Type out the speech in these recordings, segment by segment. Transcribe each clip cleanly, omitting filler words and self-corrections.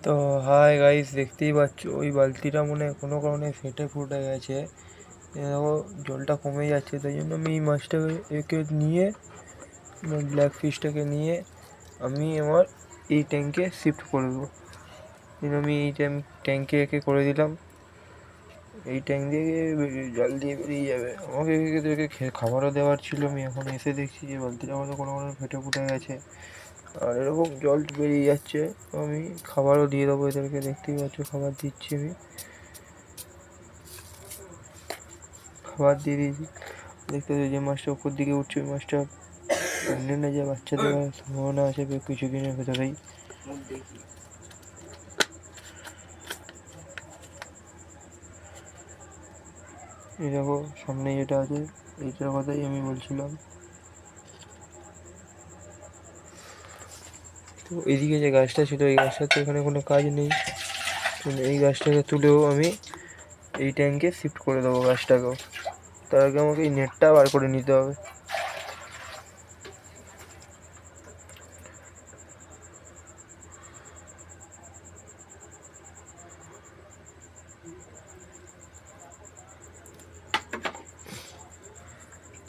তো hi guys, দেখতেই পাচ্ছ ওই বালতিটা মনে হয় কোনো কারণে ফেটে ফুটে গেছে। দেখো জলটা কমে যাচ্ছে, তাই জন্য আমি এই মাছটাকে একে নিয়ে ব্ল্যাক ফিশটাকে নিয়ে আমি আমার এই ট্যাঙ্কে শিফট করে দেবো। আমি এই ট্যাঙ্কে একে করে দিলাম। এই ট্যাঙ্ক দিয়ে জল দিয়ে বেরিয়ে যাবে। আমাকে এদেরকে খাবারও দেওয়ার ছিল, আমি এখন এসে দেখছি যে বালতিটা আমাদের কোনো কারণে ফেটে ফুটে গেছে আর এরকম জল বেরিয়ে যাচ্ছে। তো আমি খাবারও দিয়ে দেবো এদেরকে, দেখতেই পাচ্ছ খাবার দিচ্ছি আমি। খাবার দিয়ে দিয়েছি, দেখতে পাচ্ছি যে মাছটা উপর দিকে উঠছে। ওই মাছটা প্রেগনেন্ট হয়ে যায়, বাচ্চা দেওয়ার সম্ভাবনা আছে কিছুদিনের ভেতরেই। এই দেখো সামনে যেটা আছে এইটার কথাই আমি বলছিলাম। তো এইদিকে যে গাছটা ছিল, এই গাছটাতে এখানে কোনো কাজ নেই। এই গাছটাকে তুলেও আমি এই ট্যাঙ্কে শিফট করে দেবো গাছটাকেও। তার আগে আমাকে এই নেটটা বার করে নিতে হবে।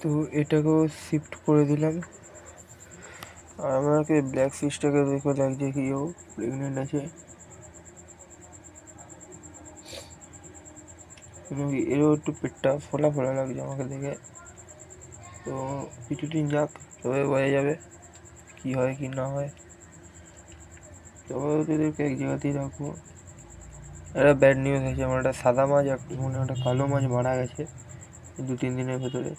তো এটাকেও শিফট করে দিলাম। আর আমাকে ব্ল্যাক ফিশটাকে দেখে লাগছে কি ও প্রেগনেন্ট আছে। এরও একটু পেটটা ফোলা ফোলা লাগছে আমাকে দেখে। তো কিছুদিন যাক, তবে বোঝা যাবে কি হয় কি না হয়। তবে ওদেরকে এক জায়গাতেই রাখবো। একটা ব্যাড নিউজ আছে, আমার একটা সাদা মাছ মনে একটা কালো মাছ মারা গেছে 2-3 দিনের ভেতরে।